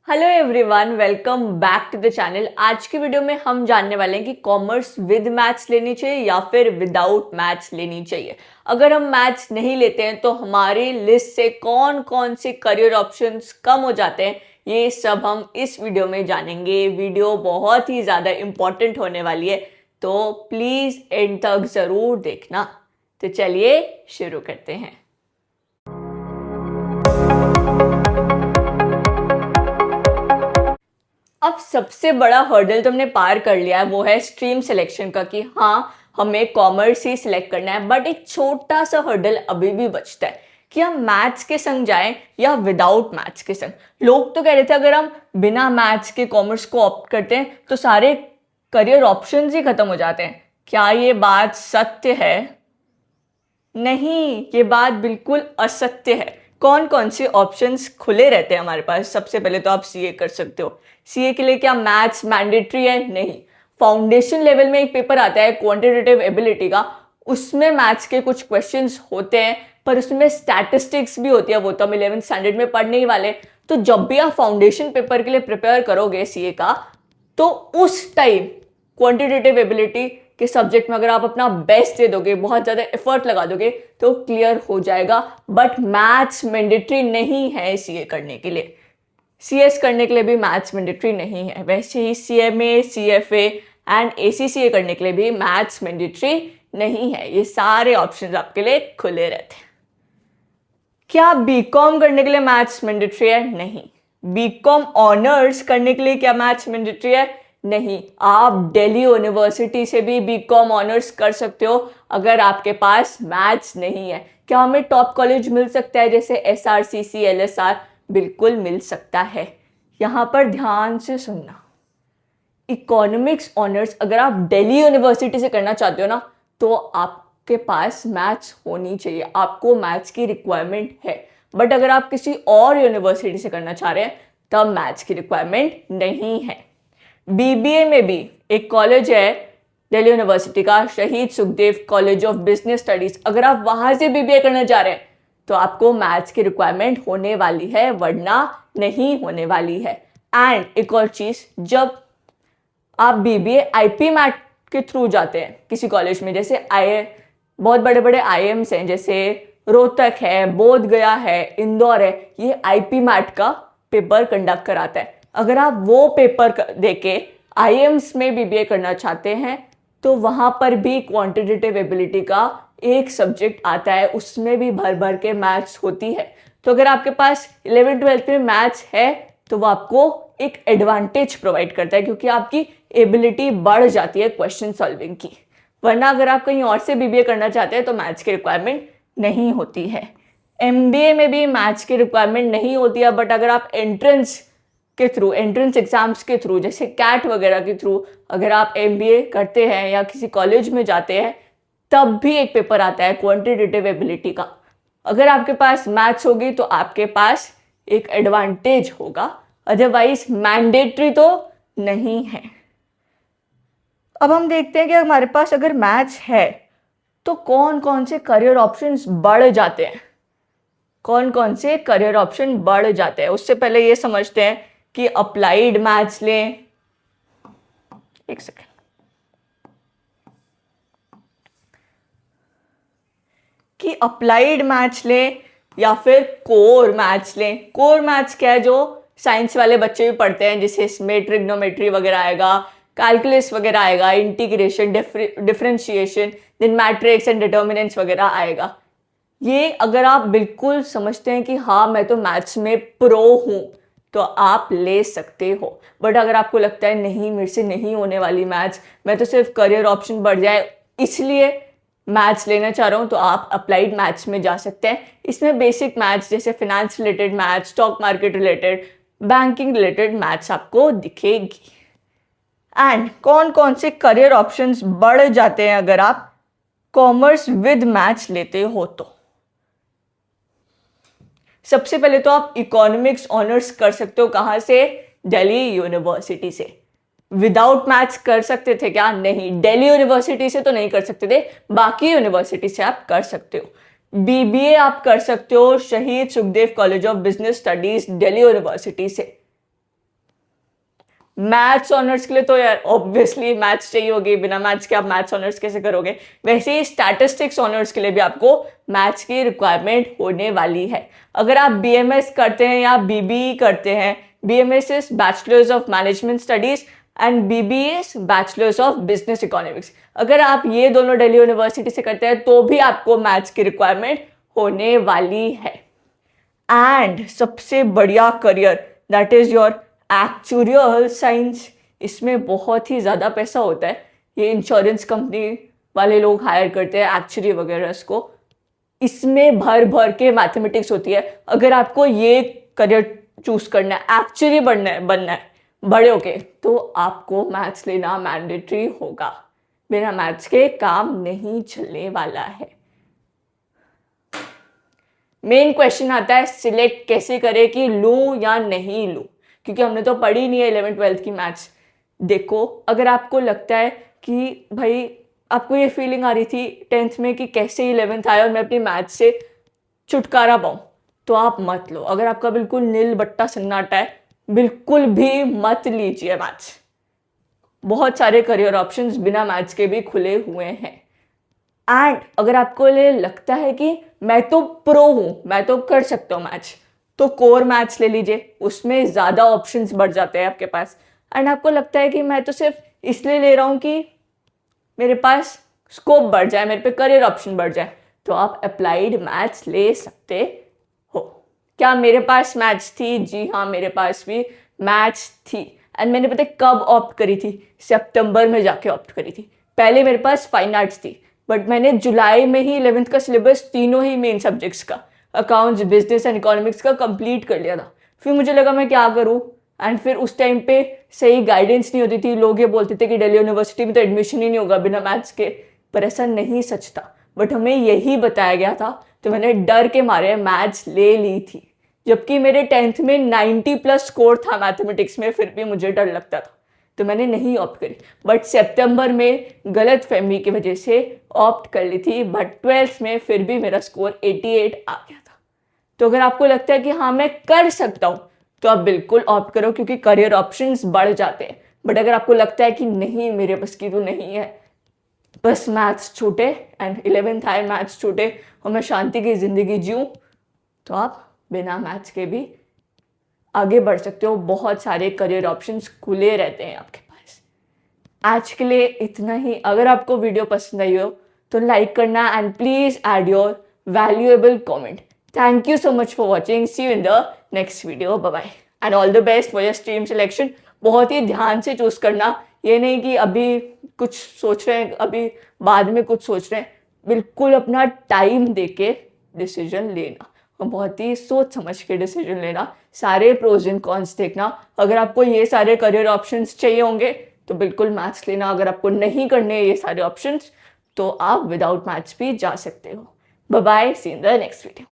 Hello everyone, welcome back to the channel. आज की video में हम जानने वाले हैं कि कॉमर्स विद मैथ्स लेनी चाहिए या फिर विदाउट मैथ्स लेनी चाहिए। अगर हम मैथ्स नहीं लेते हैं तो हमारी लिस्ट से कौन कौन से करियर ऑप्शंस कम हो जाते हैं, ये सब हम इस वीडियो में जानेंगे। वीडियो बहुत ही ज़्यादा इम्पॉर्टेंट होने वाली है, तो प्लीज़ एंड तक ज़रूर देखना। तो चलिए शुरू करते हैं। अब सबसे बड़ा हर्डल तो हमने पार कर लिया है, वो है स्ट्रीम सिलेक्शन का कि हाँ हमें कॉमर्स ही सिलेक्ट करना है। बट एक छोटा सा हर्डल अभी भी बचता है कि हम मैथ्स के संग जाएं या विदाउट मैथ्स के संग। लोग तो कह रहे थे अगर हम बिना मैथ्स के कॉमर्स को ऑप्ट करते हैं तो सारे करियर ऑप्शंस ही खत्म हो जाते हैं। क्या ये बात सत्य है? नहीं, ये बात बिल्कुल असत्य है। कौन कौन से ऑप्शंस खुले रहते हैं हमारे पास? सबसे पहले तो आप सीए कर सकते हो। सीए के लिए क्या मैथ्स मैंडेटरी है? नहीं। फाउंडेशन लेवल में एक पेपर आता है क्वांटिटेटिव एबिलिटी का, उसमें मैथ्स के कुछ क्वेश्चंस होते हैं, पर उसमें स्टैटिस्टिक्स भी होती है। वो तो हम 11th स्टैंडर्ड में पढ़ने ही वाले। तो जब भी आप फाउंडेशन पेपर के लिए प्रिपेयर करोगे सीए का, तो उस टाइम क्वांटिटेटिव एबिलिटी के सब्जेक्ट में अगर आप अपना बेस्ट दे दोगे, बहुत ज़्यादा एफर्ट लगा दोगे, तो क्लियर हो जाएगा। बट मैथ्स मैंडेटरी नहीं है सीए करने के लिए। सीएस करने के लिए भी मैथ्स मैंडेटरी नहीं है। वैसे ही सीएमए, सीएफए एंड एसीसीए करने के लिए भी मैथ्स मैंडेटरी नहीं है। ये सारे ऑप्शंस आपके लिए खुले रहते हैं। क्या बीकॉम करने के लिए मैथ्स मैंडेटरी है? नहीं। बीकॉम ऑनर्स करने के लिए क्या मैथ्स मैंडेटरी है? नहीं। आप दिल्ली यूनिवर्सिटी से भी बीकॉम ऑनर्स कर सकते हो अगर आपके पास मैथ्स नहीं है। क्या हमें टॉप कॉलेज मिल सकता है जैसे एसआरसीसी, एलएसआर? बिल्कुल मिल सकता है। यहाँ पर ध्यान से सुनना, इकोनॉमिक्स ऑनर्स अगर आप दिल्ली यूनिवर्सिटी से करना चाहते हो ना, तो आपके पास मैथ्स होनी चाहिए। आपको मैथ्स की रिक्वायरमेंट है। बट अगर आप किसी और यूनिवर्सिटी से करना चाह रहे हैं तब मैथ्स की रिक्वायरमेंट नहीं है। बीबीए में भी एक कॉलेज है दिल्ली यूनिवर्सिटी का, शहीद Sukhdev college of business studies. अगर आप वहां से बीबीए करना चाह रहे हैं तो आपको मैथ्स की रिक्वायरमेंट होने वाली है, वरना नहीं होने वाली है। एंड एक और चीज, जब आप बीबीए आईपी मैट के थ्रू जाते हैं किसी कॉलेज में, जैसे बहुत बड़े बड़े आईएम्स हैं, जैसे रोहतक है, बोध गया है, इंदौर है, ये आईपी मैट का पेपर कंडक्ट कराता है। अगर आप वो पेपर देके आईएम्स में बीबीए करना चाहते हैं तो वहां पर भी क्वांटिटेटिव एबिलिटी का एक सब्जेक्ट आता है, उसमें भी भर भर के मैथ्स होती है। तो अगर आपके पास 11th-12th में मैथ्स है तो वो आपको एक एडवांटेज प्रोवाइड करता है, क्योंकि आपकी एबिलिटी बढ़ जाती है क्वेश्चन सॉल्विंग की। वरना अगर आप कहीं और से बीबीए करना चाहते हैं तो मैथ्स की रिक्वायरमेंट नहीं होती है। एमबीए में भी मैथ्स की रिक्वायरमेंट नहीं होती है। बट अगर आप एंट्रेंस एग्जाम्स के थ्रू, जैसे कैट वगैरह के थ्रू अगर आप एमबीए करते हैं या किसी कॉलेज में जाते हैं, तब भी एक पेपर आता है क्वांटिटेटिव एबिलिटी का। अगर आपके पास मैथ्स होगी तो आपके पास एक एडवांटेज होगा, अदरवाइज मैंडेटरी तो नहीं है। अब हम देखते हैं कि हमारे पास अगर मैथ्स है तो कौन कौन से करियर ऑप्शंस बढ़ जाते हैं। कौन कौन से करियर ऑप्शन बढ़ जाते हैं, उससे पहले ये समझते हैं कि अप्लाइड मैथ्स लें। एक सेकेंड, कि अप्लाइड मैथ्स लें या फिर कोर मैथ्स लें। कोर मैथ्स क्या है? जो साइंस वाले बच्चे भी पढ़ते हैं, जिसे इसमें ट्रिग्नोमेट्री वगैरह आएगा, कैलकुलस वगैरह आएगा, integration, differentiation, then matrix and determinants वगैरह आएगा। ये अगर आप बिल्कुल समझते हैं कि हाँ मैं तो मैथ्स में प्रो हूँ तो आप ले सकते हो। बट अगर आपको लगता है नहीं मेरे से नहीं होने वाली मैथ्स, मैं तो सिर्फ करियर ऑप्शन बढ़ जाए इसलिए मैथ्स लेना चाह रहा हूँ, तो आप अप्लाइड मैथ्स में जा सकते हैं। इसमें बेसिक मैथ्स जैसे finance related maths, stock market related, banking related maths आपको दिखेगी। एंड कौन कौन से करियर ऑप्शंस बढ़ जाते हैं अगर आप कॉमर्स विद मैथ्स लेते हो तो? सबसे पहले तो आप इकोनॉमिक्स ऑनर्स कर सकते हो। कहाँ से? दिल्ली यूनिवर्सिटी से। विदाउट मैथ्स कर सकते थे क्या? नहीं, दिल्ली यूनिवर्सिटी से तो नहीं कर सकते थे, बाकी यूनिवर्सिटी से आप कर सकते हो। बीबीए आप कर सकते हो शहीद Sukhdev college of business studies Delhi university से। मैथ्स ऑनर्स के लिए तो यार ऑब्वियसली मैथ्स चाहिए होगी, बिना मैथ्स के आप मैथ्स ऑनर्स कैसे करोगे। वैसे ही स्टैटिस्टिक्स ऑनर्स के लिए भी आपको मैथ्स की रिक्वायरमेंट होने वाली है। अगर आप बीएमएस करते हैं या बीबीई करते हैं, BMS is bachelors of management studies and BBA is bachelors of business economics. अगर आप ये दोनों दिल्ली यूनिवर्सिटी से करते हैं तो भी आपको मैथ्स की रिक्वायरमेंट होने वाली है। एंड सबसे बढ़िया career that is your actuarial science. इसमें बहुत ही ज़्यादा पैसा होता है। ये इंश्योरेंस कंपनी वाले लोग हायर करते हैं एक्चुरी वगैरह को। इसमें भर भर के मैथमेटिक्स होती है। अगर आपको ये करियर चूज करना है, एक्चुअली बनना है बड़े होके, तो आपको मैथ्स लेना मैंडेटरी होगा। बिना मैथ्स के काम नहीं चलने वाला है। मेन क्वेश्चन आता है सिलेक्ट कैसे करें कि लूं या नहीं लूं, क्योंकि हमने तो पढ़ी नहीं है 11th-12th की मैथ्स। देखो, अगर आपको लगता है कि भाई आपको ये फीलिंग आ रही थी 10th में कि कैसे 11th आया और मैं अपनी मैथ्स से छुटकारा पाऊँ, तो आप मत लो। अगर आपका बिल्कुल नील बट्टा सन्नाटा है, बिल्कुल भी मत लीजिए मैथ्स। बहुत सारे करियर ऑप्शंस बिना मैथ्स के भी खुले हुए हैं। एंड अगर आपको ये लगता है कि मैं तो प्रो हूँ, मैं तो कर सकता हूँ मैथ्स, तो कोर मैथ्स ले लीजिए। उसमें ज़्यादा ऑप्शंस बढ़ जाते हैं आपके पास। एंड आपको लगता है कि मैं तो सिर्फ इसलिए ले रहा हूँ कि मेरे पास स्कोप बढ़ जाए, मेरे पे करियर ऑप्शन बढ़ जाए, तो आप अप्लाइड मैथ्स ले सकते हो। क्या मेरे पास मैथ्स थी? जी हाँ, मेरे पास भी मैथ्स थी। एंड मैंने पता है कब ऑप्ट करी थी? सितंबर में जाके ऑप्ट करी थी। पहले मेरे पास फाइन आर्ट्स थी, बट मैंने जुलाई में ही 11th का सिलेबस तीनों ही मेन सब्जेक्ट्स का, अकाउंट्स, बिजनेस एंड इकोनॉमिक्स का कंप्लीट कर लिया था। फिर मुझे लगा मैं क्या करूँ। एंड फिर उस टाइम पे सही गाइडेंस नहीं होती थी। लोग ये बोलते थे कि दिल्ली यूनिवर्सिटी में तो एडमिशन ही नहीं होगा बिना मैथ्स के, पर ऐसा नहीं सच था। बट हमें यही बताया गया था, तो मैंने डर के मारे मैथ्स ले ली थी। जबकि मेरे 10th में 90+ स्कोर था मैथमेटिक्स में, फिर भी मुझे डर लगता था, तो मैंने नहीं ऑप्ट करी। बट सितंबर में गलत फहमी की वजह से ऑप्ट कर ली थी, बट 12th में फिर भी मेरा स्कोर 88 आ गया था। तो अगर आपको लगता है कि हाँ मैं कर सकता हूँ, तो आप बिल्कुल ऑप्ट करो, क्योंकि करियर ऑप्शंस बढ़ जाते हैं। बट अगर आपको लगता है कि नहीं मेरे बस की तो नहीं है, बस मैथ्स छूटे एंड 11th आए मैथ्स छूटे और मैं शांति की ज़िंदगी जीऊँ, तो आप बिना मैथ्स के भी आगे बढ़ सकते हो। बहुत सारे करियर ऑप्शंस खुले रहते हैं आपके पास। आज के लिए इतना ही। अगर आपको वीडियो पसंद आई हो तो लाइक करना and please add your valuable comment. Thank you so much for watching. See you in the next video. Bye bye and all the best for your stream selection. बहुत ही ध्यान से चूज करना, ये नहीं कि अभी कुछ सोच रहे हैं, अभी बाद में कुछ सोच रहे हैं। बिल्कुल अपना टाइम देके डिसीजन लेना और बहुत ही सोच समझ के डिसीजन लेना। सारे प्रोज एंड कॉन्स देखना। अगर आपको ये सारे करियर ऑप्शंस चाहिए होंगे तो बिल्कुल मैथ्स लेना। अगर आपको नहीं करने ये सारे ऑप्शंस, तो आप विदाउट मैथ्स भी जा सकते हो। Bye bye, see in the next video.